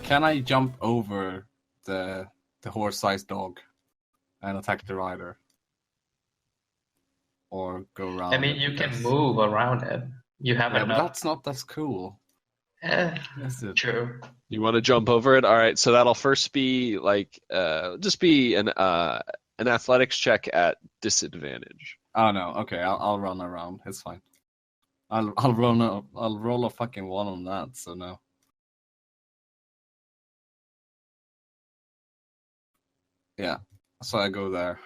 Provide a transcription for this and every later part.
Can I jump over the horse-sized dog and attack the rider? Or go around I mean, it, you can guess. move around it. You have Yeah, enough. but that's not as cool. Is it? True. You want to jump over it? All right, so that'll first be like just be an athletics check at disadvantage. Oh no, okay, I'll run around. It's fine. I'll roll a fucking one on that, so no. Yeah. So I go there.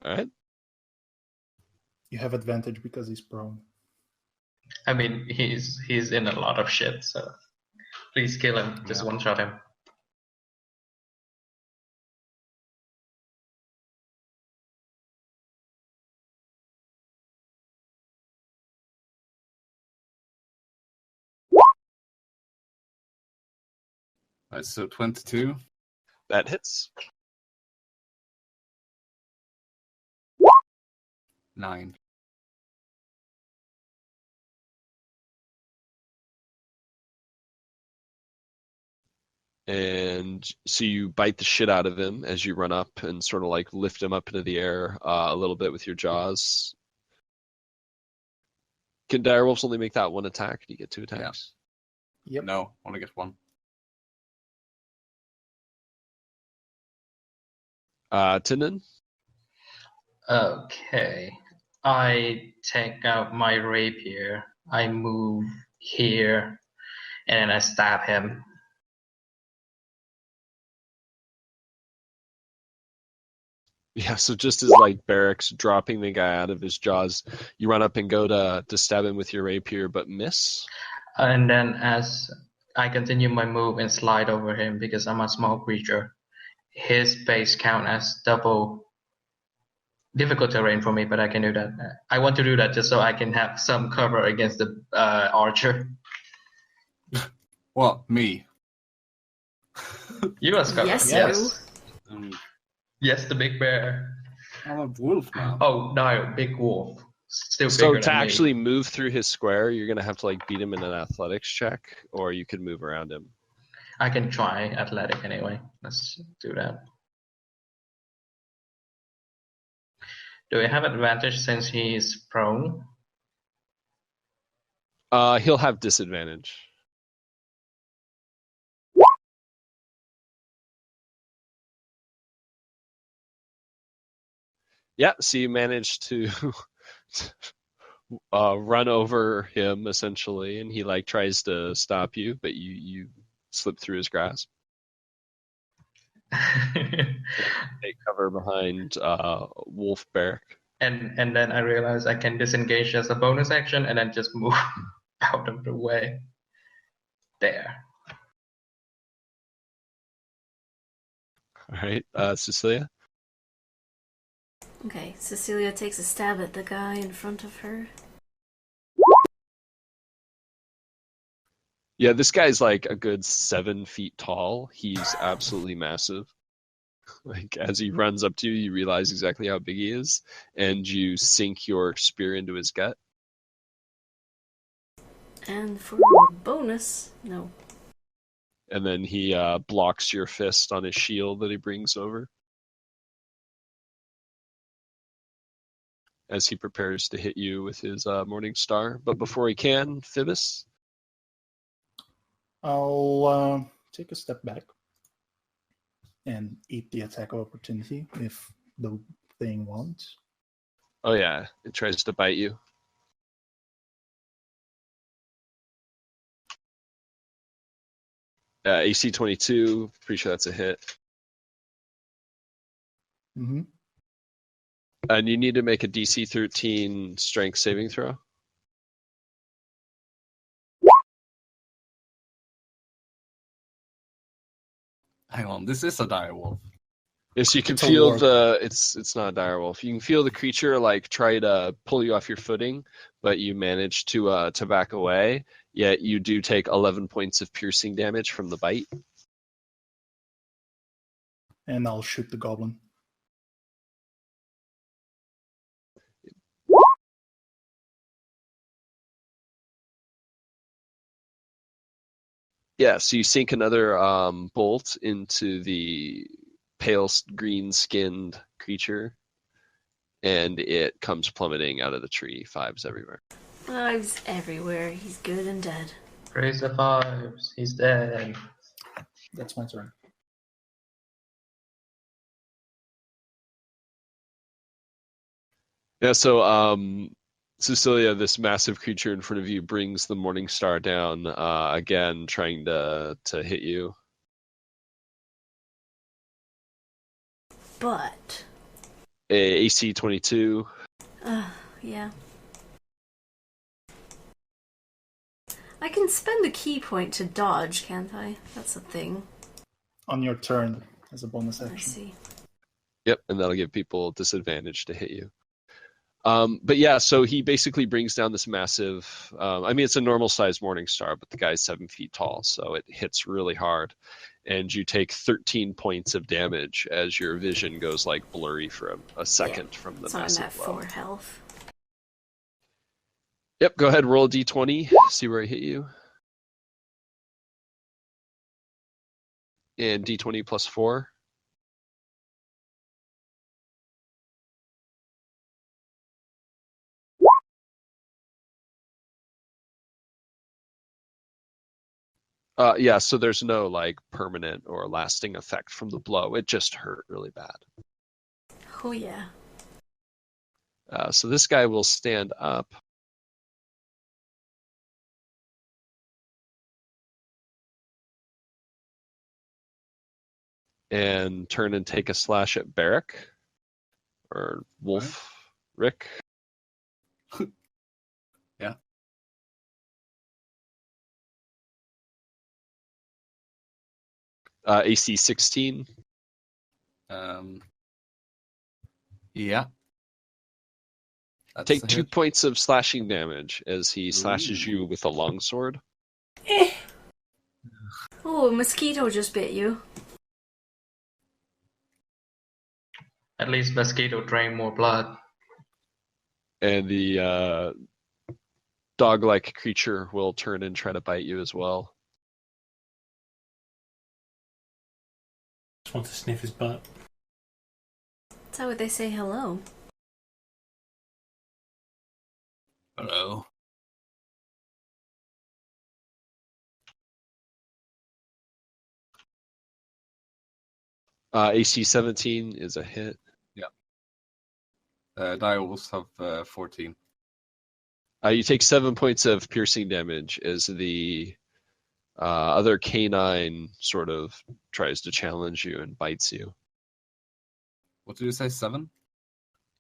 All right. You have advantage because he's prone. I mean, he's in a lot of shit, so please kill him. Just one shot him. Alright, so 22. That hits. 9. And so you bite the shit out of him as you run up and sort of like lift him up into the air a little bit with your jaws. Can direwolves only make that one attack? Do you get 2 attacks? Yep. No, only get 1. Tindon? Okay. I take out my rapier. I move here, and I stab him. Yeah, so just as like Barrack's dropping the guy out of his jaws, you run up and go to stab him with your rapier, but miss. And then as I continue my move and slide over him because I'm a small creature, his base count as double difficult terrain for me, but I can do that. I want to do that just so I can have some cover against the archer. Well, me. You as cover. Yes, Yes. Um, Yes, the big bear. I'm a wolf now. Oh no, big wolf. Still So bigger to than me. actually move through his square, you're gonna have to like beat him in an athletics check, or you could move around him. I can try athletic anyway. Let's do that. Do we have advantage since he's prone? He'll have disadvantage. Yeah, so you managed to run over him essentially, and he like tries to stop you, but you slip through his grasp. Take cover behind Wolf Barrack. And then I realize I can disengage as a bonus action and then just move out of the way. There. All right, Cecilia. Okay, Cecilia takes a stab at the guy in front of her. Yeah, this guy's like a good 7 feet tall. He's absolutely massive. Like as he runs up to you, you realize exactly how big he is, and you sink your spear into his gut. And for a bonus, no. And then he blocks your fist on his shield that he brings over as he prepares to hit you with his Morning Star. But before he can, Phoebus? I'll take a step back and eat the attack of opportunity if the thing wants. Oh yeah, it tries to bite you. AC 22, pretty sure that's a hit. Mm-hmm. And you need to make a DC 13 strength saving throw. Hang on, this is a direwolf. Yes, you can It's a feel warg. it's not a direwolf. You can feel the creature like try to pull you off your footing, but you manage to back away. Yet you do take 11 points of piercing damage from the bite. And I'll shoot the goblin. Yeah, so you sink another bolt into the pale green-skinned creature, and it comes plummeting out of the tree. 5s everywhere. Lives everywhere. He's good and dead. Praise the 5s. He's dead. That's my turn. Yeah, so Cecilia, this massive creature in front of you brings the Morning Star down again, trying to hit you. But AC 22. yeah. I can spend a key point to dodge, can't I? That's a thing. On your turn as a bonus I action. see. Yep, and that'll give people disadvantage to hit you. But yeah, so he basically brings down this massive, I mean, it's a normal sized Morning Star, but the guy's 7 feet tall, so it hits really hard. And you take 13 points of damage as your vision goes like blurry for a second from the So I'm massive at blow. 4 health. Yep, go ahead, roll a d20, see where I hit you. And d20 plus 4. Yeah, so there's no like permanent or lasting effect from the blow. It just hurt really bad. Oh yeah. So this guy will stand up. And turn and take a slash at Barrick. Or Wolf Rick. Yeah. AC 16. Yeah. That's Take a 2 hit. points of slashing damage as he slashes you with a longsword. Oh, a mosquito just bit you. At least mosquito drain more blood. And the dog-like creature will turn and try to bite you as well. Just want to sniff his butt. That's how they say hello. Hello. AC 17 is a hit. Direwolves have 14. You take 7 points of piercing damage as the other canine sort of tries to challenge you and bites you. What did you say? 7?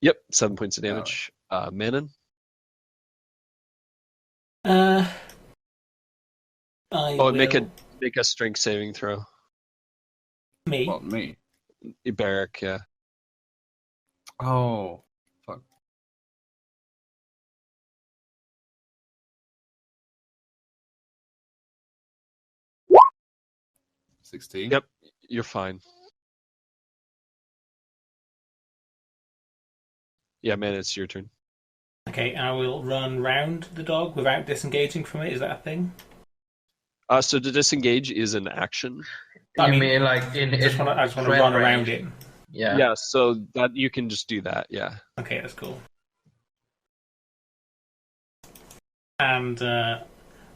Yep, 7 points of damage. Manon? I will... Make a strength saving throw. Me? What, me? Barrick, yeah. Oh, fuck. 16? Yep, you're fine. Yeah, man, it's your turn. Okay, I will run round the dog without disengaging from it. Is that a thing? So to disengage is an action. I mean like in I just want to threat run range. around it. Yeah. Yeah, so that you can just do that, yeah. Okay, that's cool. And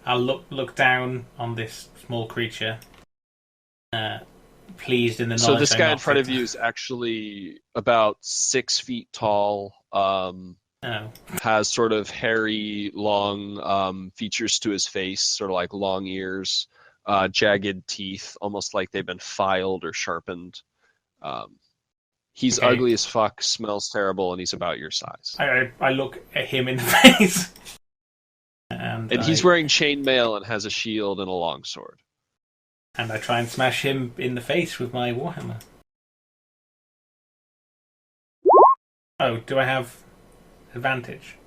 I'll look down on this small creature, pleased in the knowledge. So this I guy in knocked front it. of you is actually about 6 feet tall. Has sort of hairy, long features to his face, sort of like long ears, jagged teeth, almost like they've been filed or sharpened. He's Okay. ugly as fuck, smells terrible, and he's about your size. I look at him in the face. And he's wearing chainmail and has a shield and a longsword. And I try and smash him in the face with my warhammer. Oh, do I have advantage?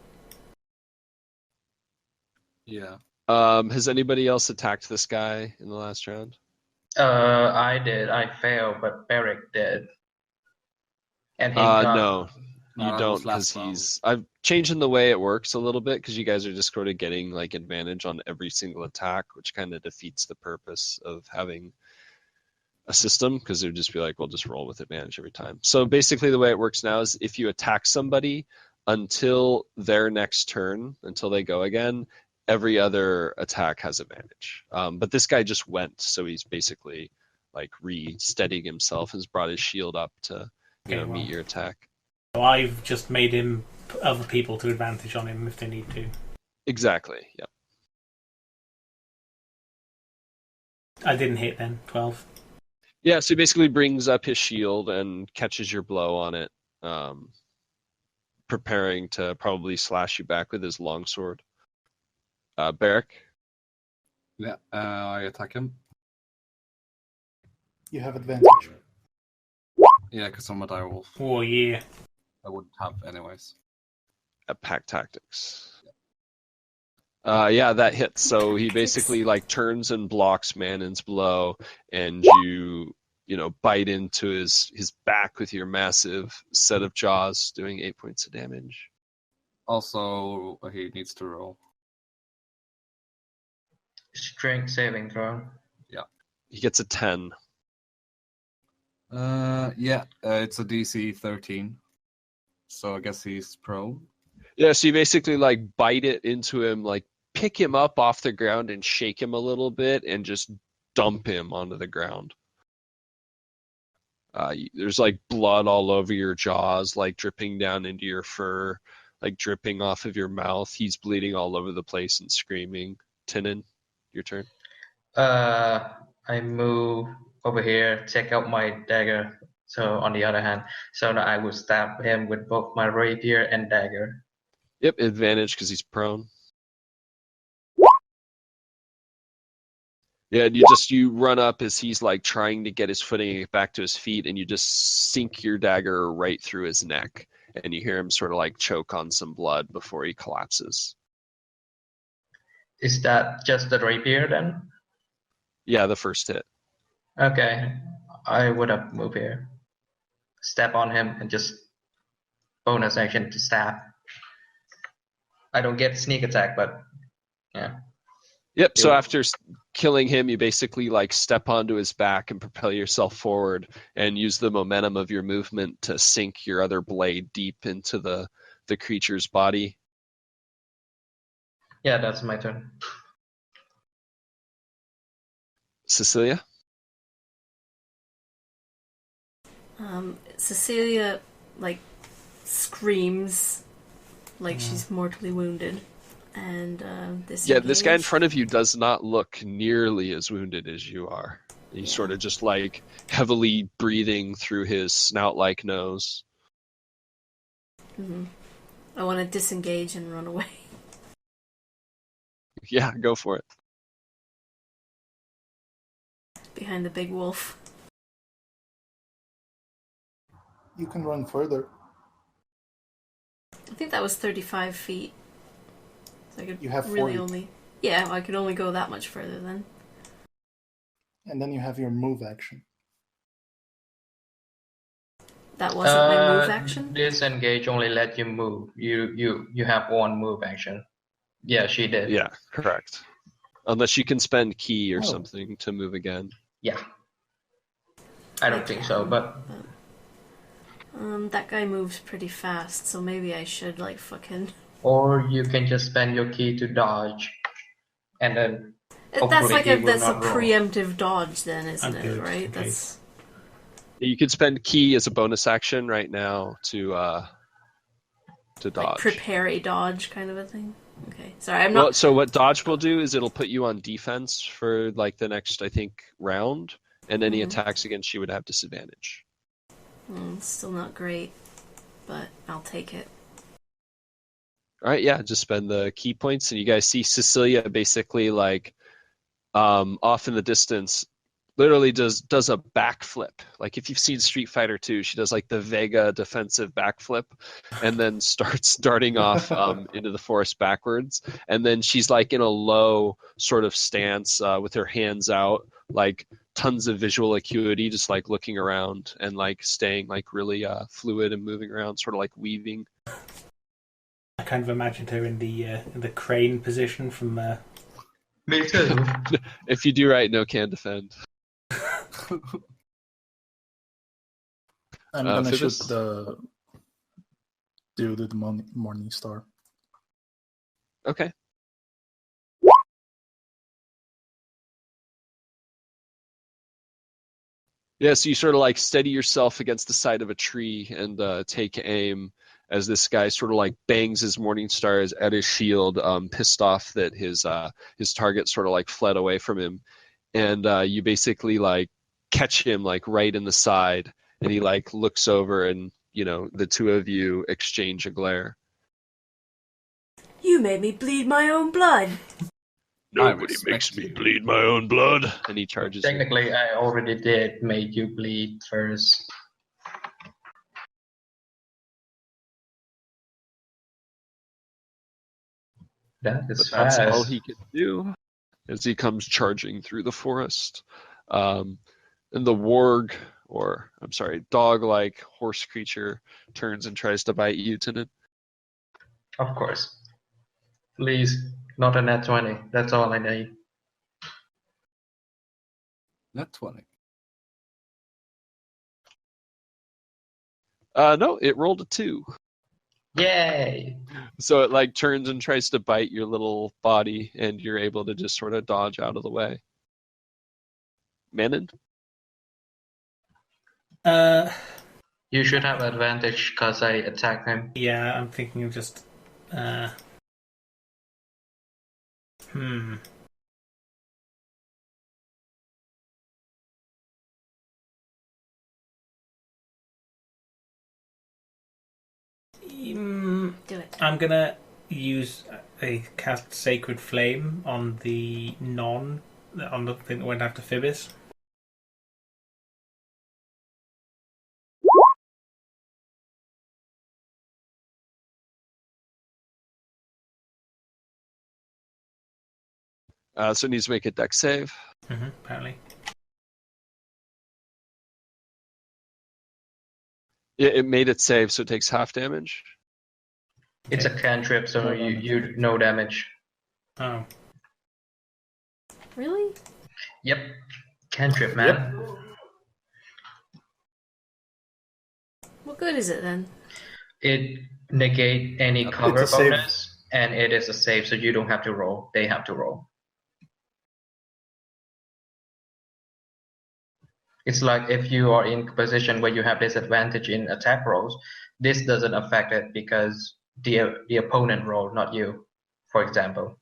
Yeah. Has anybody else attacked this guy in the last round? I did. I failed, but Beric did. And he got... You that don't was last because I'm changing the way it works a little bit because you guys are just sort of getting like advantage on every single attack, which kind of defeats the purpose of having a system because they'd just be like, we'll just roll with advantage every time. So basically the way it works now is if you attack somebody until their next turn, until they go again, every other attack has advantage. But this guy just went, so he's basically like re-steadying himself, has brought his shield up to meet your attack. So I've just made him put other people to advantage on him if they need to. Exactly, yep. I didn't hit then, 12. Yeah, so he basically brings up his shield and catches your blow on it, preparing to probably slash you back with his longsword. Barrack? Yeah, I attack him. You have advantage. Yeah, because I'm a direwolf. Oh, yeah. I wouldn't have anyways. At Pack Tactics. Yeah, that hits. So he basically like turns and blocks Manon's blow, and you bite into his back with your massive set of jaws, doing 8 points of damage. Also, he needs to roll. Strength saving throw. He gets a 10. It's a DC 13. So I guess he's prone. Yeah, so you basically like bite it into him, like pick him up off the ground and shake him a little bit and just dump him onto the ground. There's like blood all over your jaws, like dripping down into your fur, like dripping off of your mouth. He's bleeding all over the place and screaming. Tinin, your turn. I move over here, take out my dagger. So on the other hand, so that I will stab him with both my rapier and dagger. Yep, advantage because he's prone. Yeah, and you run up as he's like trying to get his footing back to his feet, and you just sink your dagger right through his neck, and you hear him sort of like choke on some blood before he collapses. Is that just the rapier then? Yeah, the first hit. Okay, I would have moved here. Step on him and just bonus action to stab. I don't get sneak attack, but yeah. Yep, so after killing him, you basically like step onto his back and propel yourself forward and use the momentum of your movement to sink your other blade deep into the creature's body. Yeah, that's my turn. Cecilia? Cecilia, like, screams like she's mortally wounded. And this guy in front of you does not look nearly as wounded as you are. He's sort of just like heavily breathing through his snout-like nose. Mm-hmm. I want to disengage and run away. Yeah, go for it. Behind the big wolf. You can run further. I think that was 35 feet. So I could You have really 40. only... Yeah, I could only go that much further then. And then you have your move action. That wasn't my move action? Disengage only let you move. You have one move action. Yeah, she did. Yeah, correct. Unless you can spend key or something to move again. Yeah. I don't think so, but... That guy moves pretty fast, so maybe I should, like, fucking... Or you can just spend your key to dodge, and then That's like that's a roll. preemptive dodge, then, isn't I'm it? good, Right? okay. That's You could spend key as a bonus action right now to dodge. like prepare a dodge kind of a thing. Okay, sorry, I'm not. Well, so what dodge will do is it'll put you on defense for like the next, I think, round, and any attacks against you would have disadvantage. Still not great, but I'll take it. All right, yeah, just spend the key points, and you guys see Cecilia basically like off in the distance, literally does a backflip. Like if you've seen Street Fighter 2, she does like the Vega defensive backflip, and then starts darting off into the forest backwards. And then she's like in a low sort of stance with her hands out, like tons of visual acuity, just like looking around and like staying like really fluid and moving around, sort of like weaving. I kind of imagined her in the crane position from. Me too. If you do right, no can defend. I'm gonna shoot Phoebus? the dude with the morning star. Okay. Yeah, so you sort of like steady yourself against the side of a tree and take aim as this guy sort of like bangs his morning stars at his shield, pissed off that his target sort of like fled away from him, and you basically like catch him like right in the side, and he like looks over, and the two of you exchange a glare. You made me bleed my own blood. Nobody makes me bleed my own blood. And he charges you. Technically, I already did make you bleed first. That is But that's fast. all he can do as he comes charging through the forest. And the warg, or I'm sorry, dog-like horse creature turns and tries to bite you, Tanin. Of course. Please, not a nat 20. That's all I need. Net 20. No, it rolled a 2. Yay! So it like turns and tries to bite your little body, and you're able to just sort of dodge out of the way. Manon? You should have advantage because I attacked him. Yeah, I'm thinking of just. Do it. I'm gonna use a cast Sacred Flame on the thing that went after Phoebus. So it needs to make a dex save. Apparently. It made it save, so it takes half damage. It's a cantrip, so you no damage. Oh. Really? Yep. Cantrip, man. What good is it then? It negate any cover It's a save. bonus, and it is a save, so you don't have to roll. They have to roll. It's like if you are in a position where you have disadvantage in attack rolls, this doesn't affect it because the opponent rolled, not you, for example.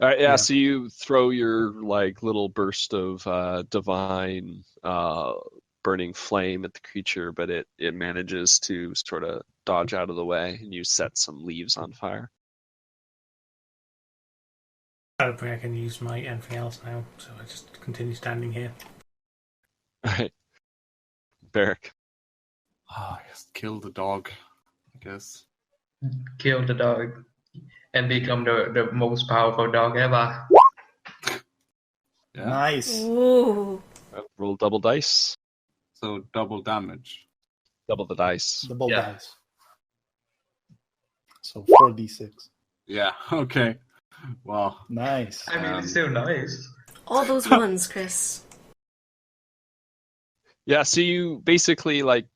All right, yeah. So you throw your like little burst of divine burning flame at the creature, but it manages to sort of dodge out of the way, and you set some leaves on fire. I don't think I can use my anything else now, so I just continue standing here. All right, Barrick. Just kill the dog, I guess. Kill the dog and become the most powerful dog ever. Yeah. Nice. Ooh. Roll double dice. So double damage. Double the dice. Double Yeah. dice. So 4d6. Yeah, okay. Wow. Nice. I mean, it's still nice. All those ones, Chris. Yeah, so you basically like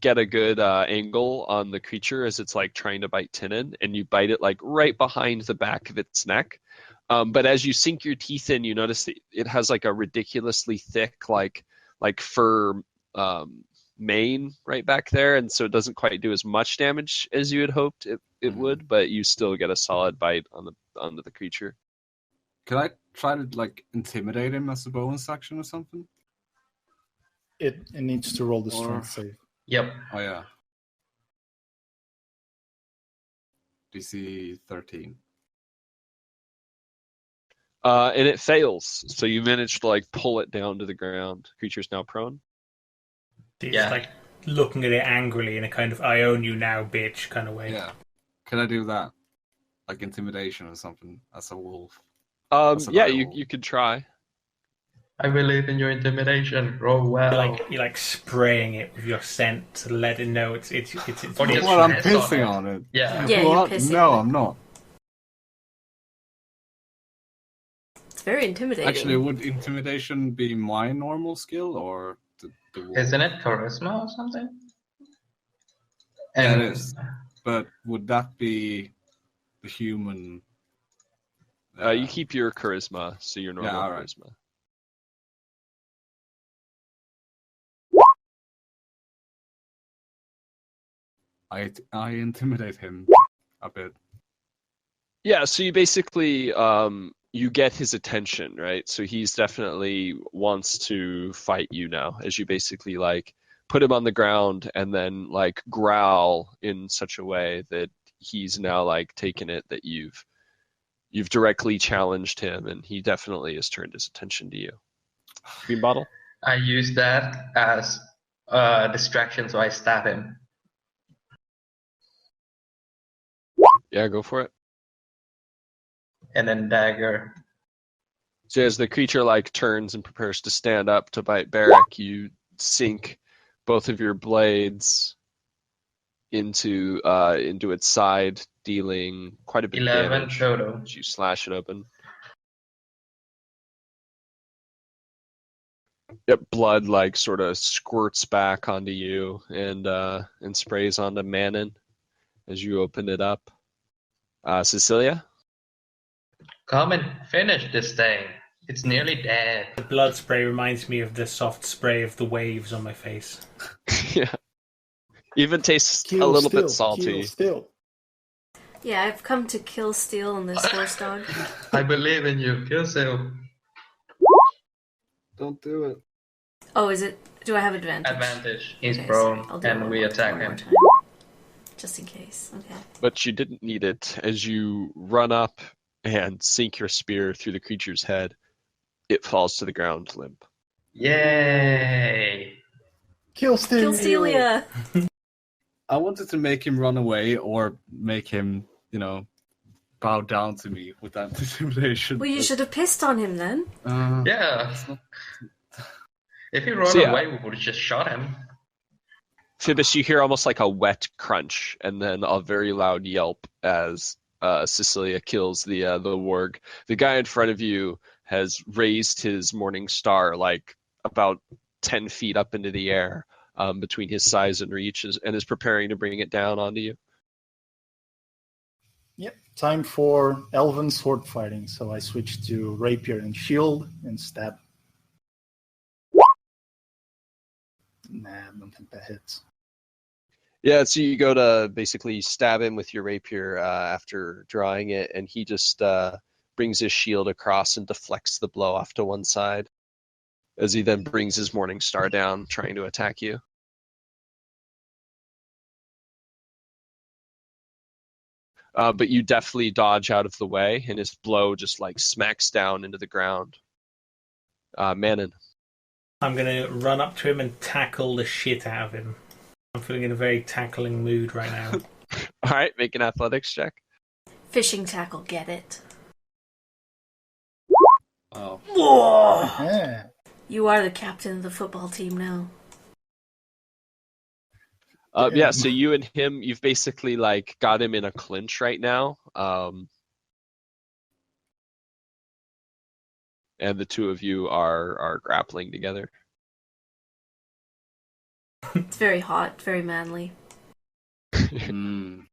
get a good angle on the creature as it's like trying to bite Tinin, and you bite it like right behind the back of its neck. But as you sink your teeth in, you notice that it has like a ridiculously thick like fur mane right back there, and so it doesn't quite do as much damage as you had hoped it would, but you still get a solid bite onto the creature. Could I try to like intimidate him as a bonus action or something? It needs to roll the strength save. Yep. Oh yeah. DC 13. And it fails. So you manage to like pull it down to the ground. Creature's now prone. It's Yeah. like looking at it angrily in a kind of "I own you now, bitch" kind of way. Yeah. Can I do that? Like intimidation or something as a wolf? Yeah, you could try. I believe in your intimidation. Roll well. You're like spraying it with your scent to let it know it's Or just bitch. Well, I'm piss on pissing it. on it. Yeah. Yeah, you're What? pissing No, on it. I'm not. It's very intimidating. Actually, would intimidation be my normal skill or the wolf? Isn't it charisma or something? Yeah, And it is. But would that be the human? You keep your charisma, so your normal all right. charisma. I intimidate him a bit. Yeah, so you basically you get his attention, right? So he's definitely wants to fight you now, as you basically like put him on the ground and then like growl in such a way that he's now like taken it that you've directly challenged him, and he definitely has turned his attention to you. Green bottle? I use that as a distraction, so I stab him. Yeah, go for it. And then dagger. So as the creature like turns and prepares to stand up to bite Barrack, you sink both of your blades into its side, dealing quite a bit of 11 damage total. as you slash it open. Yep, blood like sort of squirts back onto you and sprays onto Manon as you open it up. Cecilia? Come and finish this thing. It's nearly dead. The blood spray reminds me of the soft spray of the waves on my face. Yeah. Even tastes Kill a little still, bit salty. Kill still. Yeah, I've come to kill Steel and this horse dog. I believe in you. Kill Sil. Don't do it. Oh, is it? Do I have advantage? Advantage. He's Okay, prone, sorry. I'll do it and one we more- attack one more him. time. Just in case. Okay. But you didn't need it. As you run up and sink your spear through the creature's head, it falls to the ground limp. Yay! Kill still. Kill Stelia! I wanted to make him run away or make him, bow down to me with that intimidation. Well, you should have pissed on him then. Yeah. It's not- If he ran So, yeah. away, we would have just shot him. Phoebus, you hear almost like a wet crunch and then a very loud yelp as Cecilia kills the warg. The guy in front of you has raised his morning star like about 10 feet up into the air between his size and reach and is preparing to bring it down onto you. Yep. Time for elven sword fighting. So I switch to rapier and shield and stab. Nah, I don't think that hits. Yeah, so you go to basically stab him with your rapier after drawing it, and he just brings his shield across and deflects the blow off to one side as he then brings his morning star down, trying to attack you. But you deftly dodge out of the way, and his blow just like smacks down into the ground. Manon. I'm gonna run up to him and tackle the shit out of him. I'm feeling in a very tackling mood right now. All right, make an athletics check. Fishing tackle, get it. Oh. Whoa! Yeah. You are the captain of the football team now. Yeah, so you and him, you've basically like got him in a clinch right now. And the two of you are grappling together. It's very hot, very manly. Mm.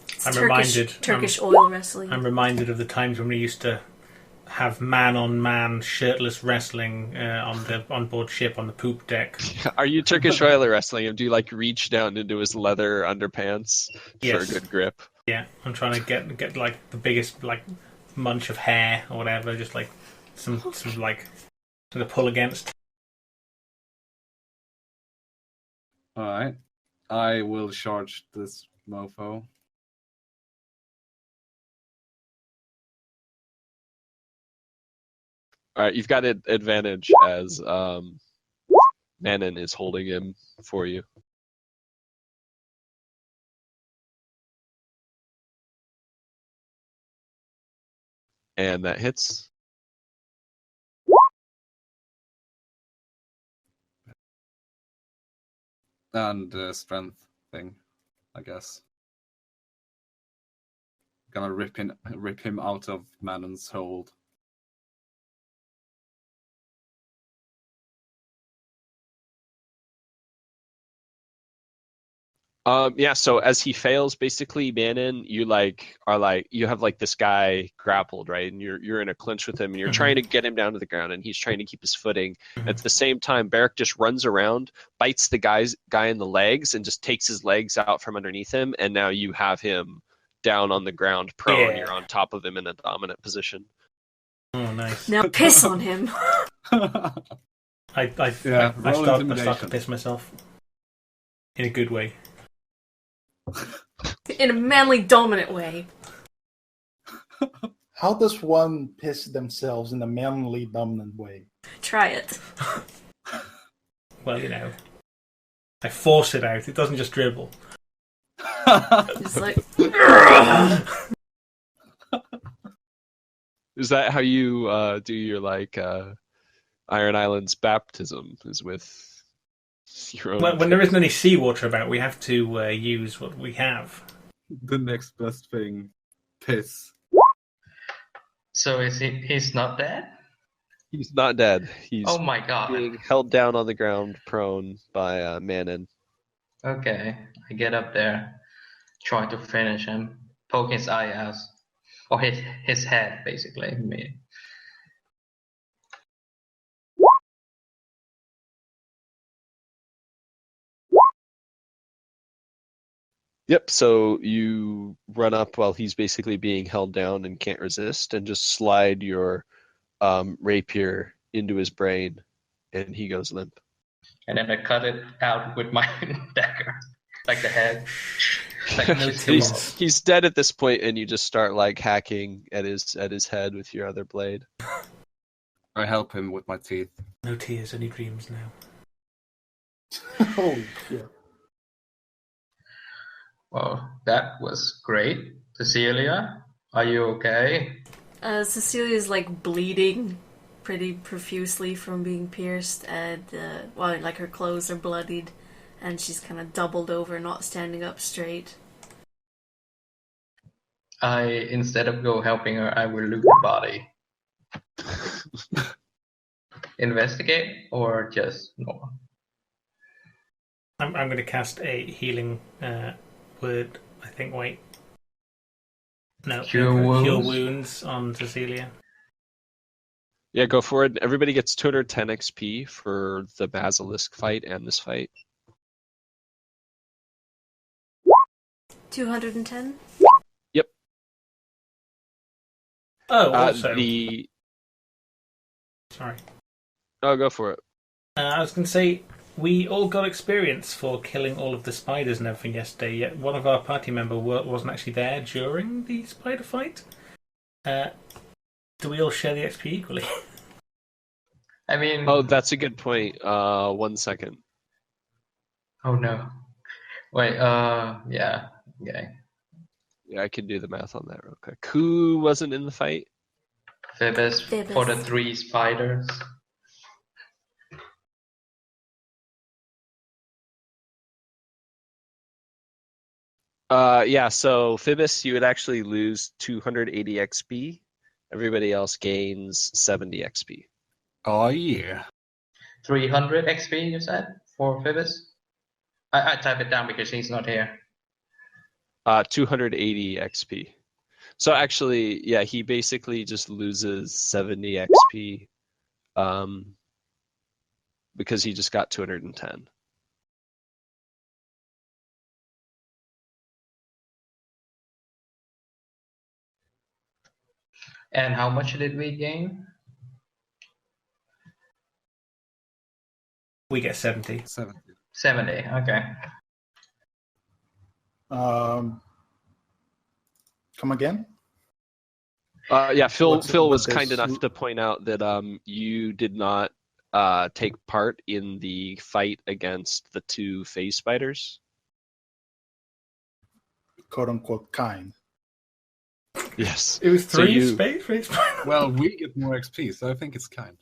It's I'm Turkish oil wrestling. I'm reminded of the times when we used to have man-on-man shirtless wrestling on board ship on the poop deck. Are you Turkish royal wrestling him? Do you like reach down into his leather underpants Yes. for a good grip? Yeah, I'm trying to get like the biggest like munch of hair or whatever, just like some like to pull against. Alright. I will charge this mofo. All right, you've got an advantage as Manon is holding him for you. And that hits. And the strength thing, I guess. Gonna rip him out of Manon's hold. Yeah, so as he fails, basically, Manon, you you have this guy grappled, right? And you're in a clinch with him, and you're trying to get him down to the ground, and he's trying to keep his footing. At the same time, Barrick just runs around, bites the guy in the legs, and just takes his legs out from underneath him, and now you have him down on the ground, prone. Yeah. You're on top of him in a dominant position. Oh, nice. Now piss on him. I roll start to intimidation. piss myself. In a good way. In a manly, dominant way. How does one piss themselves in a manly, dominant way? Try it. Well, I force it out. It doesn't just dribble. It's like... Is that how you do your Iron Island's baptism? Is with your own? When there isn't any seawater about, we have to use what we have. The next best thing. Piss. So he's not dead? He's not dead. He's Oh my god. being held down on the ground, prone by Manon. Okay, I get up there, try to finish him, poke his eye out, or his head, basically. Yep, so you run up while he's basically being held down and can't resist, and just slide your rapier into his brain, and he goes limp. And then I cut it out with my dagger, like the head. Like no he's dead at this point, and you just start hacking at his head with your other blade. I help him with my teeth. No tears, only dreams now. Holy shit. Well, that was great. Cecilia, are you okay? Cecilia's bleeding pretty profusely from being pierced, and her clothes are bloodied, and she's kind of doubled over, not standing up straight. Instead of helping her, I will loot the body. Investigate or just normal? I'm going to cast a healing word, I think. Wait. No. Cure wounds on Cecilia. Yeah, go for it. Everybody gets 210 XP for the Basilisk fight and this fight. 210? Yep. Oh, also... Sorry. Oh, go for it. I was going to say, we all got experience for killing all of the spiders and everything yesterday, yet one of our party members wasn't actually there during the spider fight. Do we all share the XP equally? I mean... Oh, that's a good point. 1 second. Oh no. Wait, yeah. Okay. Yeah, I can do the math on that real quick. Who wasn't in the fight? Phoebus for the 3 spiders. Yeah, so Phoebus, you would actually lose 280 XP. Everybody else gains 70 XP. Oh, yeah. 300 XP, you said, for Phoebus? I type it down because he's not here. 280 XP. So actually, yeah, he basically just loses 70 XP because he just got 210. And how much did we gain? We get 70. 70, okay. Come again? Yeah, Phil What's- was what kind is- enough to point out that you did not take part in the fight against the 2 phase spiders. quote unquote kind. Yes. It was So 3 you- space. Well, we get more XP, so I think it's kind.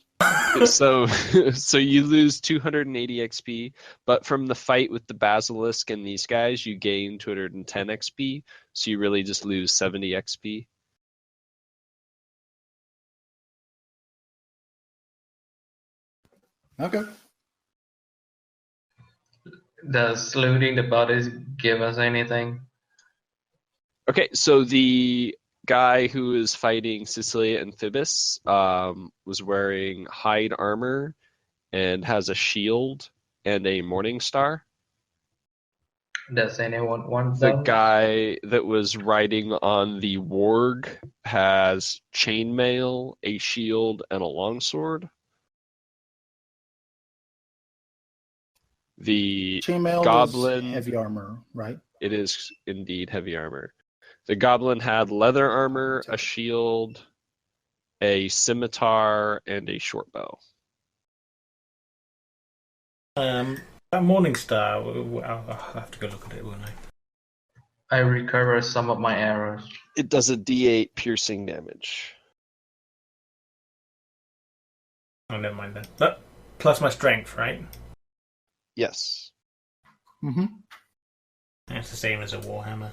So so you lose 280 XP, but from the fight with the basilisk and these guys, you gain 210 XP. So you really just lose 70 XP. Okay. Does looting the bodies give us anything? Okay, so the guy who is fighting Cecilia and Phoebus was wearing hide armor and has a shield and a morning star. Does anyone want The them? guy that was riding on the warg has chainmail, a shield, and a longsword. The Chainmail goblin, is heavy armor, right? it is indeed heavy armor. The goblin had leather armor, a shield, a scimitar, and a short bow. That morning star. I'll have to go look at it, won't I? I recover some of my arrows. It does a D8 piercing damage. Oh, never mind then. But plus my strength, right? Yes. Mm-hmm. That's the same as a warhammer.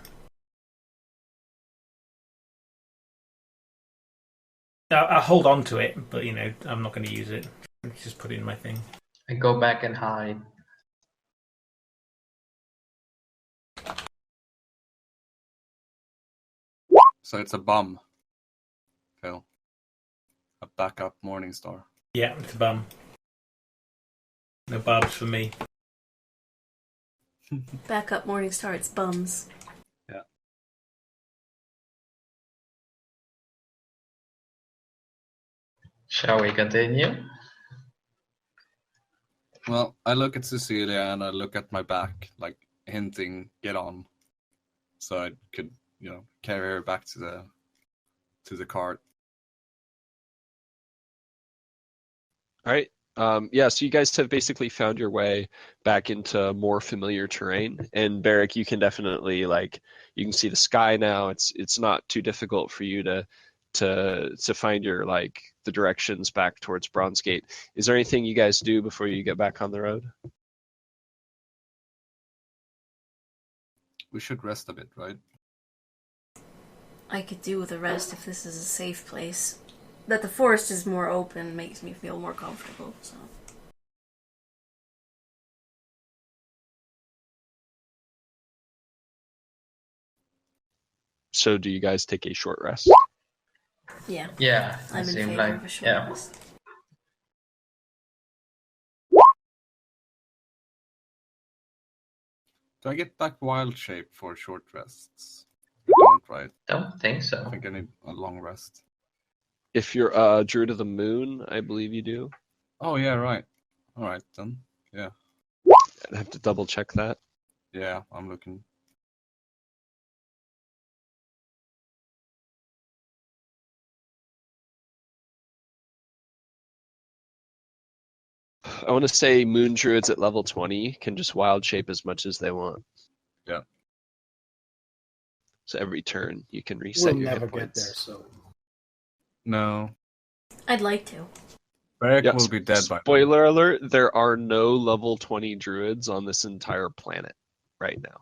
I'll hold on to it, but I'm not going to use it. Just put it in my thing. I go back and hide. So it's a bomb. Phil. A backup Morningstar. Yeah, it's a bum. No barbs for me. Back up Morningstar, it's bums. Shall we continue? Well, I look at Cecilia and I look at my back, like hinting, get on. So I could, carry her back to the cart. All right. Yeah, so you guys have basically found your way back into more familiar terrain. And Barrick, you can definitely you can see the sky now. It's not too difficult for you to find your the directions back towards Bronze Gate. Is there anything you guys do before you get back on the road? We should rest a bit, right? I could do with a rest if this is a safe place. That the forest is more open makes me feel more comfortable, so. So do you guys take a short rest? Yeah, Yeah, I'm in seem favor like of a short yeah. rest. Do I get back wild shape for short rests? I don't, right? Don't think I so. think I need a long rest. If you're Druid of the Moon, I believe you do. Oh, yeah, right. All right, then. Yeah. I'd have to double check that. Yeah, I'm looking. I want to say Moon Druids at level 20 can just wild shape as much as they want. Yeah. So every turn you can reset We'll your never hit get points. there, so No. I'd like to. Barrick Yeah, will be dead by then. spoiler alert, there are no level 20 druids on this entire planet right now.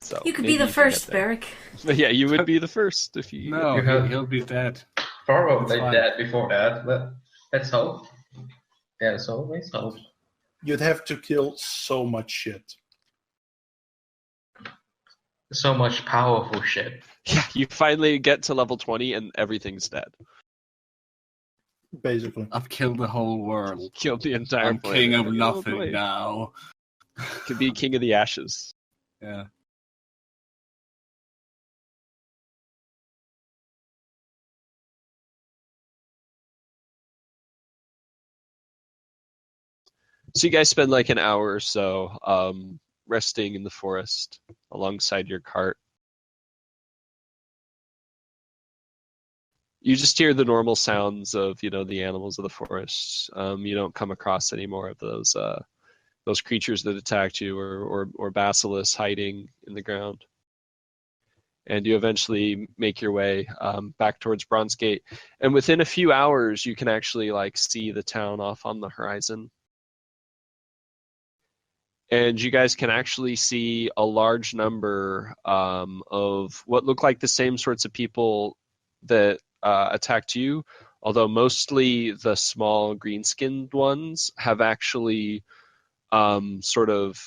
So You could maybe be the can first, get there. Barrick. Yeah, you would be the first if you No, You have- he'll be dead. Probably It's fine. dead before that, but let's hope. There's always hope. you'd have to kill so much shit. So much powerful shit. Yeah, you finally get to level 20 and everything's dead. Basically. I've killed the whole world. Killed the entire I'm planet. king of Look at all the nothing way. now. Could be king of the ashes. Yeah. So you guys spend like an hour or so resting in the forest alongside your cart. You just hear the normal sounds of, you know, the animals of the forest. You don't come across any more of those creatures that attacked you, or basilisks hiding in the ground. And you eventually make your way back towards Bronze Gate. And within a few hours, you can actually like see the town off on the horizon. And you guys can actually see a large number of what look like the same sorts of people that attacked you, although mostly the small green-skinned ones have actually sort of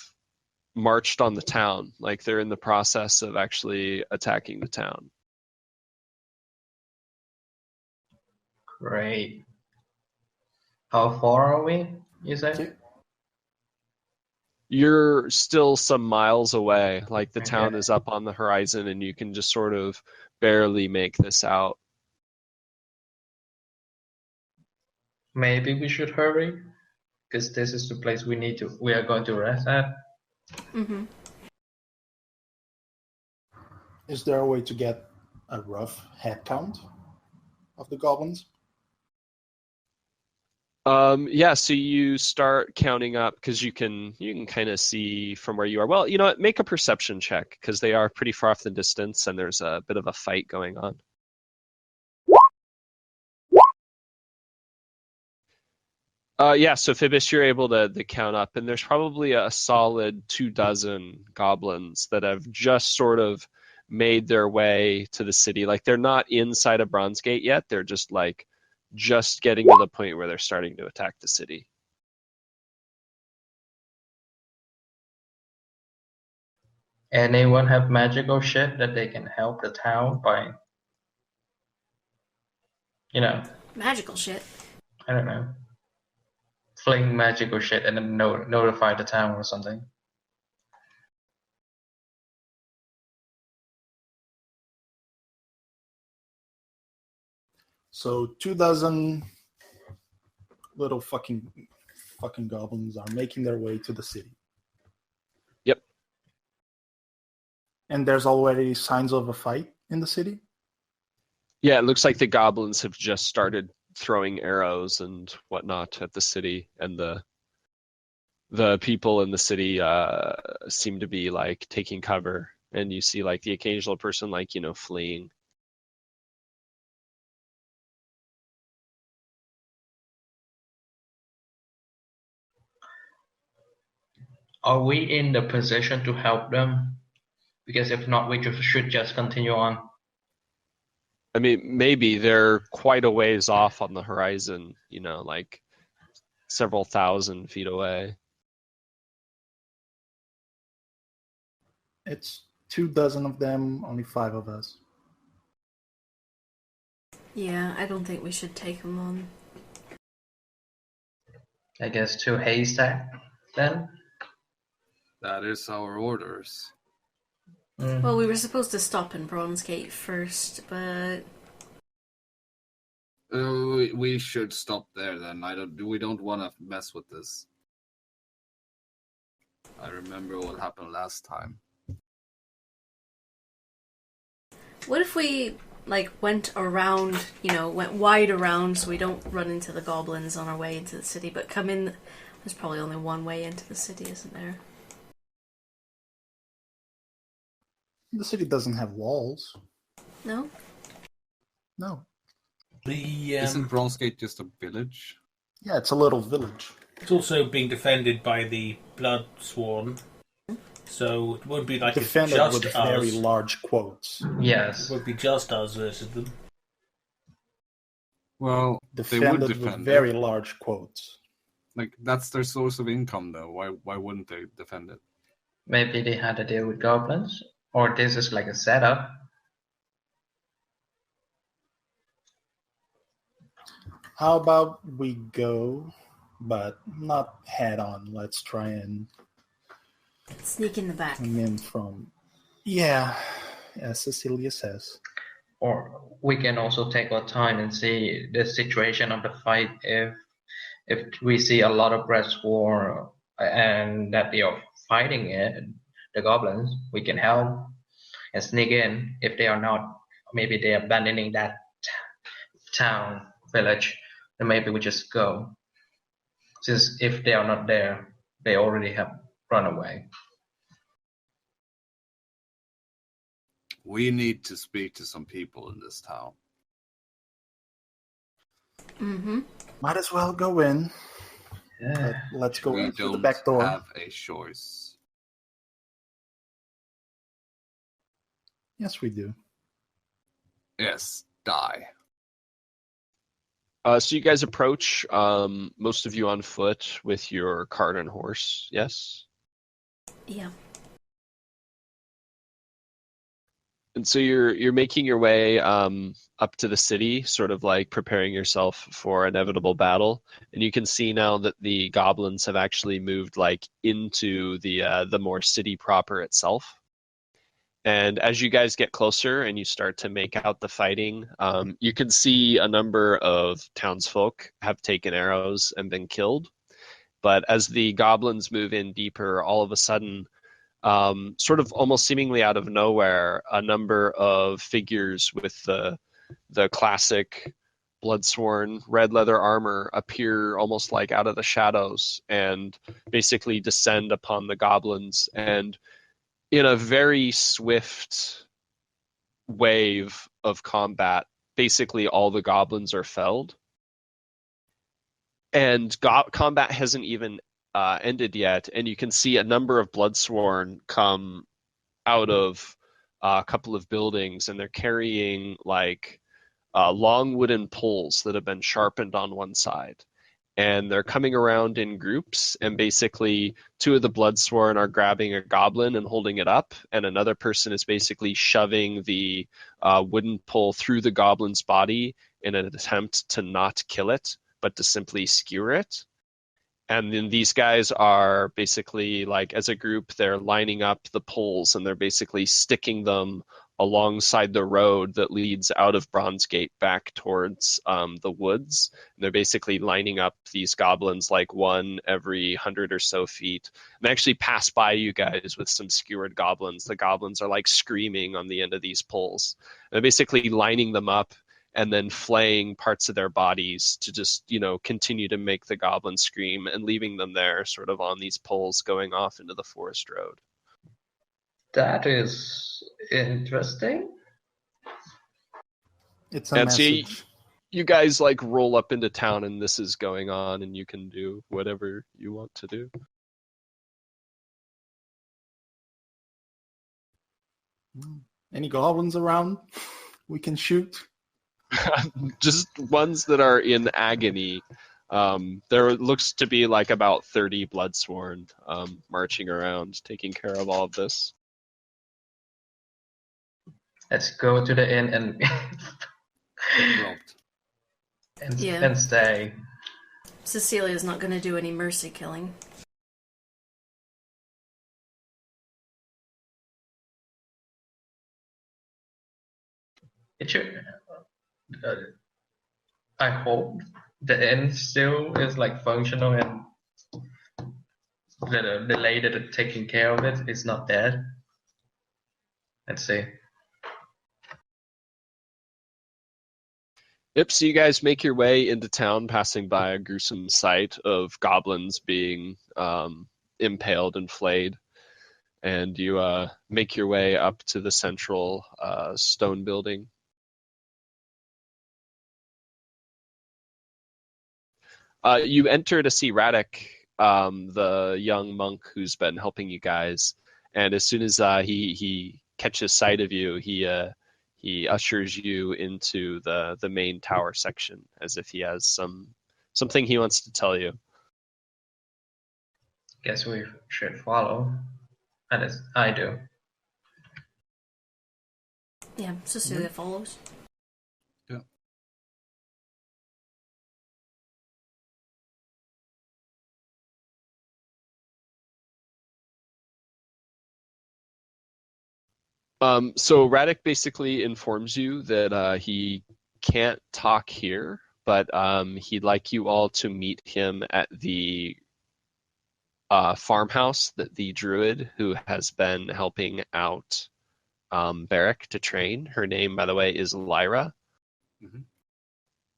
marched on the town. Like they're in the process of actually attacking the town. Great. How far are we, you said? You're still some miles away. Like the Okay. town is up on the horizon and you can just sort of barely make this out. Maybe we should hurry, because this is the place we are going to rest at. Mm-hmm. Is there a way to get a rough head count of the goblins? Yeah, so you start counting up because you can kind of see from where you are. Well, you know what, make a perception check because they are pretty far off the distance and there's a bit of a fight going on. Yeah, so Phoebus, you're able to count up, and there's probably a solid 24 goblins that have just sort of made their way to the city. Like they're not inside of Bronze Gate yet. They're just like just getting to the point where they're starting to attack the city. Anyone have magical shit that they can help the town by, you know, Magical shit. I don't know, fling magical shit and then notify the town or something? So 24 little fucking goblins are making their way to the city. Yep. And there's already signs of a fight in the city? Yeah, it looks like the goblins have just started throwing arrows and whatnot at the city, and the people in the city seem to be like taking cover, and you see like the occasional person like, you know, fleeing. Are we in the position to help them? Because if not, we should just continue on. I mean, maybe they're quite a ways off on the horizon, you know, like several thousand feet away. It's 24 of them, only 5 of us. Yeah, I don't think we should take them on. I guess to haystack then. That is our orders. Well, we were supposed to stop in Bronze Gate first, but We should stop there then. We don't want to mess with this. I remember what happened last time. what if we went around, went wide around so we don't run into the goblins on our way into the city, but come in. There's probably only one way into the city, isn't there? The city doesn't have walls. No? No. Isn't Bronze Gate just a village? Yeah, it's a little village. It's also being defended by the Blood Sworn, so it won't be like Defended it's just with us. very large quotes. Yes. It won't be just us versus them. Well, they Defended would with defend very it. large quotes. Like, that's their source of income, though. Why wouldn't they defend it? Maybe they had a deal with goblins, or this is like a setup. How about we go, but not head on. Let's try and Sneak in the back. come in from... Yeah, as Cecilia says. Or we can also take our time and see the situation of the fight. If we see a lot of red swarm and that they are fighting it, the goblins, we can help and sneak in. If they are not, maybe they are abandoning that town, village, then maybe we just go. Since if they are not there, they already have run away. We need to speak to some people in this town. Mm-hmm. Might as well go in. But let's go We in through the don't back door. have a choice. Yes, we do. Yes, die. So you guys approach, most of you on foot with your cart and horse, yes? Yeah. And so you're making your way up to the city, sort of like preparing yourself for inevitable battle. And you can see now that the goblins have actually moved like into the more city proper itself. And as you guys get closer and you start to make out the fighting, you can see a number of townsfolk have taken arrows and been killed. But as the goblins move in deeper, all of a sudden, sort of almost seemingly out of nowhere, a number of figures with the classic bloodsworn red leather armor appear almost like out of the shadows and basically descend upon the goblins, and in a very swift wave of combat, basically all the goblins are felled. And combat hasn't even ended yet, and you can see a number of bloodsworn come out of a couple of buildings, and they're carrying like long wooden poles that have been sharpened on one side. And they're coming around in groups, and basically two of the bloodsworn are grabbing a goblin and holding it up, and another person is basically shoving the wooden pole through the goblin's body in an attempt to not kill it, but to simply skewer it. And then these guys are basically, like, as a group, they're lining up the poles and they're basically sticking them alongside the road that leads out of Bronze Gate back towards the woods. And they're basically lining up these goblins like one every 100 or so feet. And they actually pass by you guys with some skewered goblins. The goblins are like screaming on the end of these poles. And they're basically lining them up and then flaying parts of their bodies to just, continue to make the goblins scream, and leaving them there sort of on these poles going off into the forest road. That is interesting. It's a And so message. you guys like roll up into town and this is going on, and you can do whatever you want to do. Any goblins around we can shoot? Just ones that are in agony. There looks to be like about 30 bloodsworn marching around, taking care of all of this. Let's go to the inn and Dropped. Yeah. and stay. Cecilia's not going to do any mercy killing. It should. I hope the inn still is like functional, and the lady that taking care of it is not dead. Let's see. Yep, so you guys make your way into town, passing by a gruesome sight of goblins being impaled and flayed. And you make your way up to the central stone building. You enter to see Radek, the young monk who's been helping you guys. And as soon as he catches sight of you, he ushers you into the main tower section, as if he has something he wants to tell you. Guess we should follow. And I do. Yeah, Cecilia follows. Yeah. So Radek basically informs you that he can't talk here, but he'd like you all to meet him at the farmhouse that the druid who has been helping out Barrick to train. Her name, by the way, is Lyra. Mhm.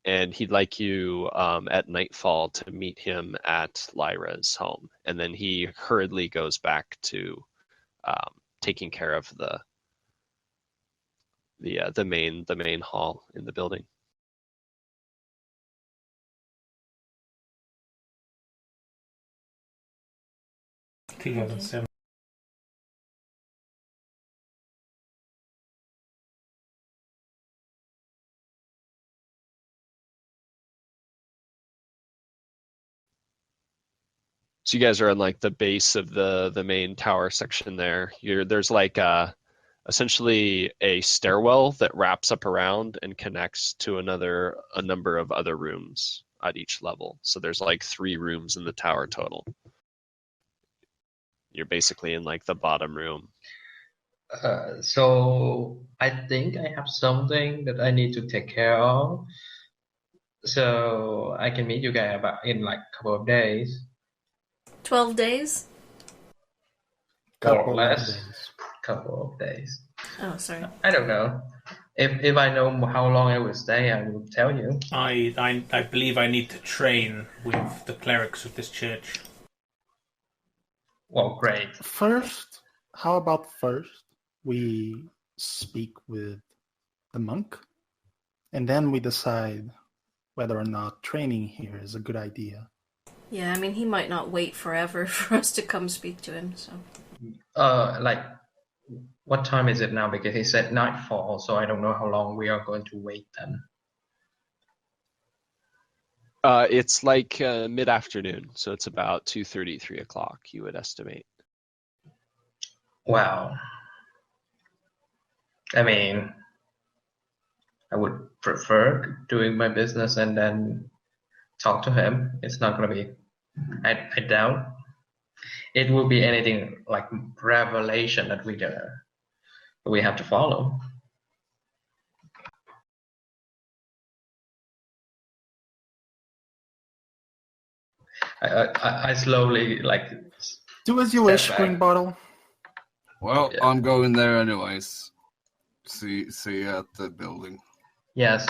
and he'd like you at nightfall to meet him at Lyra's home, and then he hurriedly goes back to taking care of the main hall in the building. Okay. So you guys are on like the base of the main tower section there. There's like essentially a stairwell that wraps up around and connects to a number of other rooms at each level. So there's like 3 rooms in the tower total. You're basically in like the bottom room. So I think I have something that I need to take care of. So I can meet you guys about in like a couple of days. 12 days? More or Couple of less. days. Couple of days. Oh, sorry. I don't know. If I know how long I will stay, I will tell you. I believe I need to train with the clerics of this church. Well, great. How about first we speak with the monk, and then we decide whether or not training here is a good idea. Yeah, I mean, he might not wait forever for us to come speak to him, so. Like, what time is it now? Because he said nightfall, so I don't know how long we are going to wait then. It's like mid-afternoon, so it's about 2:30, 3 o'clock, you would estimate. Wow. I mean, I would prefer doing my business and then talk to him. It's not going to be, I doubt it will be anything like revelation that we have to follow. I slowly like Do as you step wish, back. Spring Bottle. Well, Yeah. I'm going there anyways. See you at the building. Yes.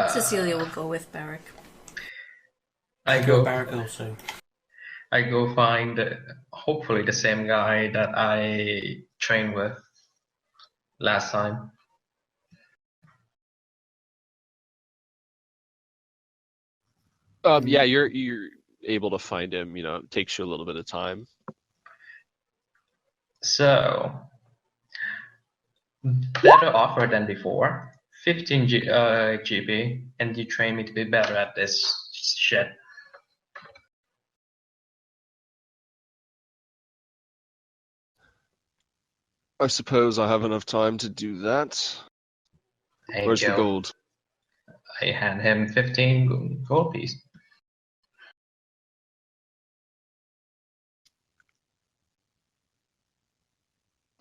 Cecilia will go with Barrick. I Go go. Barrack also. I go find hopefully the same guy that I trained with last time. Yeah, you're able to find him. It takes you a little bit of time. So better offer than before. 15 GB, and you train me to be better at this shit. I suppose I have enough time to do that. Thank Where's you. the gold? I hand him 15 gold piece.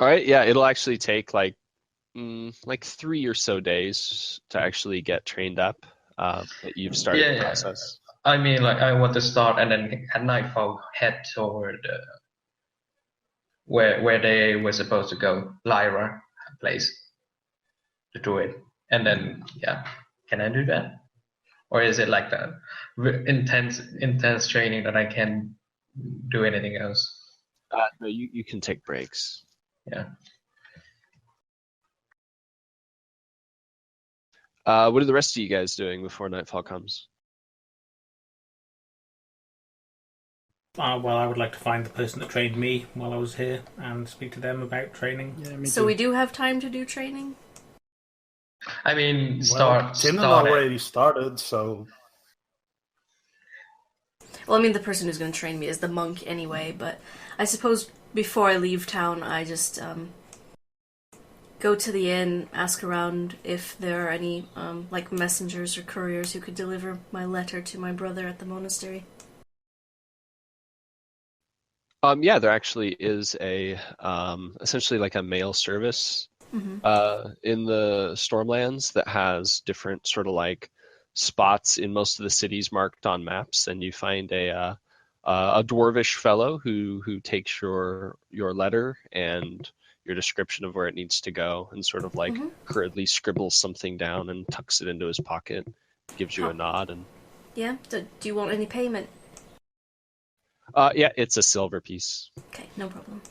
All right, yeah, it'll actually take like 3 or so days to actually get trained up. But you've started the process. I mean, like I want to start and then at nightfall head toward where they were supposed to go, Lyra place, to do it, and then can I do that, or is it like the intense training that I can do anything else? No, you can take breaks. Yeah. What are the rest of you guys doing before nightfall comes? Well, I would like to find the person that trained me while I was here and speak to them about training. Yeah, me So too. we do have time to do training? I mean, Tim has already started, so Well, I mean, the person who's going to train me is the monk anyway, but I suppose before I leave town, I just go to the inn, ask around if there are any like messengers or couriers who could deliver my letter to my brother at the monastery. Yeah, there actually is a essentially like a mail service in the Stormlands that has different sort of like spots in most of the cities marked on maps, and you find a dwarvish fellow who takes your letter and your description of where it needs to go, and sort of like hurriedly scribbles something down and tucks it into his pocket, gives you a nod, and Yeah. Do you want any payment? yeah, it's a silver piece. Okay, no problem.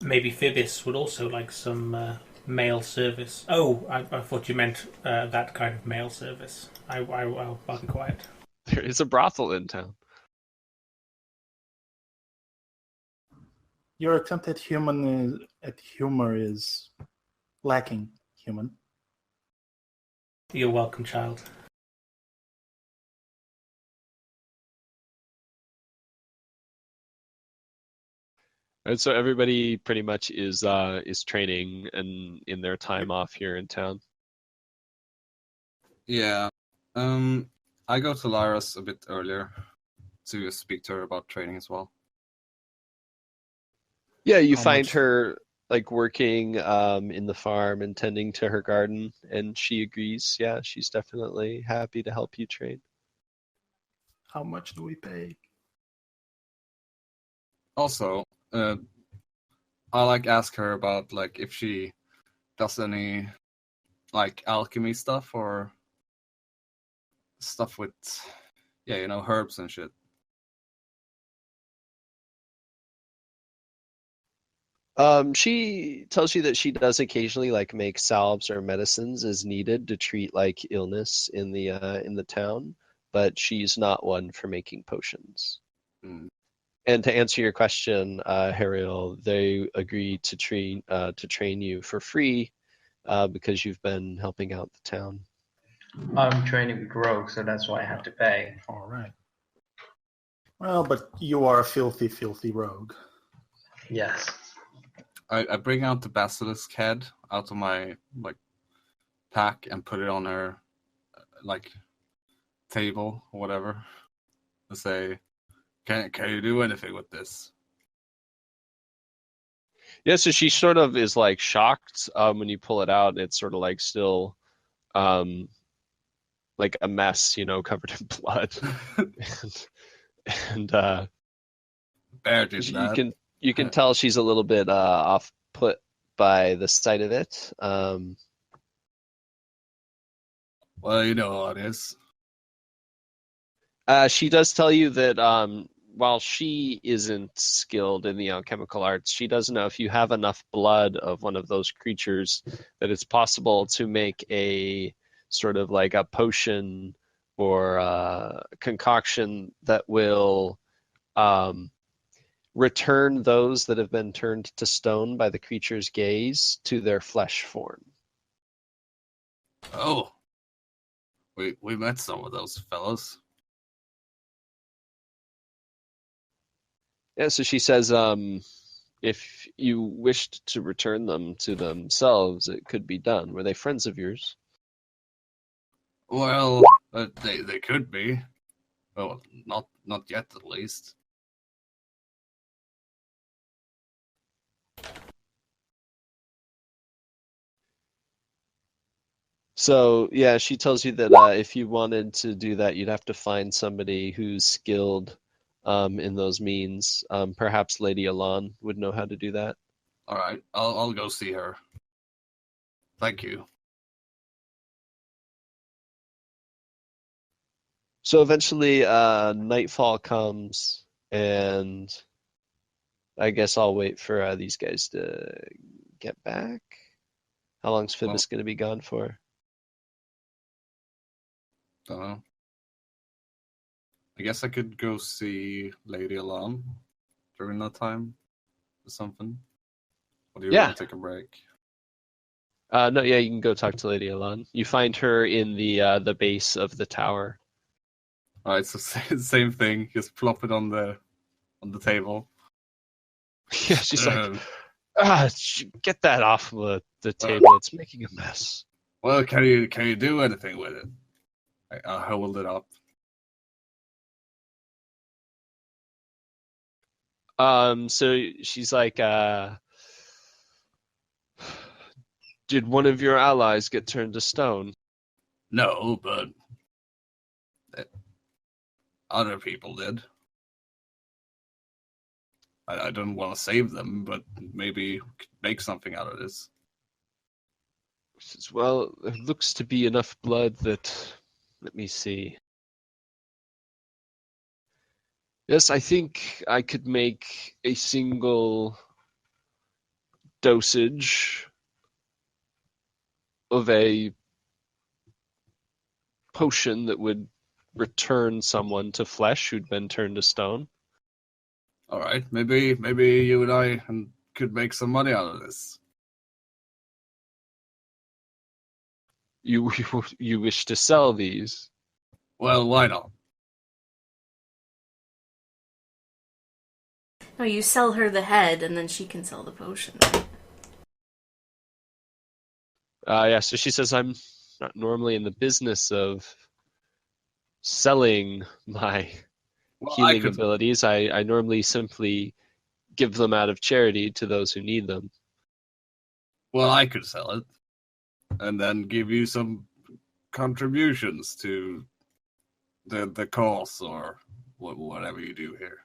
Maybe Phoebus would also like some mail service. Oh, I thought you meant that kind of mail service. I'll be quiet. There is a brothel in town. Your attempt at humor is lacking, human. You're welcome, child. And so everybody pretty much is training and in their time off here in town. Yeah. I go to Lyra's a bit earlier to speak to her about training as well. Yeah, you How find much- her like working in the farm and tending to her garden, and she agrees. Yeah, she's definitely happy to help you train. How much do we pay? Also, I like ask her about like if she does any like alchemy stuff or stuff with herbs and shit. She tells you that she does occasionally like make salves or medicines as needed to treat like illness in the town, but she's not one for making potions. Mm. And to answer your question, Hariel, they agree to train you for free because you've been helping out the town. I'm training with rogue, so that's why I have to pay. All right. Well, but you are a filthy, filthy rogue. Yes. I bring out the basilisk head out of my like pack and put it on her like table or whatever. I say, can you do anything with this? Yeah, so she sort of is like shocked when you pull it out, and it's sort of like still like a mess, covered in blood. and Bear did that. you can tell she's a little bit off put by the sight of it. Well, you know how it is. She does tell you that while she isn't skilled in the alchemical arts, she does know if you have enough blood of one of those creatures that it's possible to make a sort of like a potion or a concoction that will return those that have been turned to stone by the creature's gaze to their flesh form. Oh, we met some of those fellows. Yeah, so she says, if you wished to return them to themselves, it could be done. Were they friends of yours? Well, they could be. Well, not yet at least. So yeah, she tells you that if you wanted to do that, you'd have to find somebody who's skilled in those means. Perhaps Lady Alon would know how to do that. All right, I'll go see her. Thank you. So eventually, nightfall comes, and I guess I'll wait for these guys to get back. How long's Phoebus going to be gone for? Don't know. I guess I could go see Lady Alarm during that time or something. Or do you want to take a break? No, yeah, you can go talk to Lady Alon. You find her in the base of the tower. All right, so same thing. Just plop it on the table. Yeah, she's like, get that off the table. It's making a mess. Well, can you do anything with it? I'll hold it up. So she's like, did one of your allies get turned to stone? No, but other people did. I don't want to save them, but maybe we could make something out of this. Says, well, there looks to be enough blood that. Let me see. Yes, I think I could make a single dosage of a potion that would return someone to flesh who'd been turned to stone. All right, maybe you and I could make some money out of this. You wish to sell these? Well, why not? No, you sell her the head, and then she can sell the potion. Yeah, so she says, I'm not normally in the business of selling my healing abilities. I normally simply give them out of charity to those who need them. Well, I could sell it, and then give you some contributions to the cause or whatever you do here.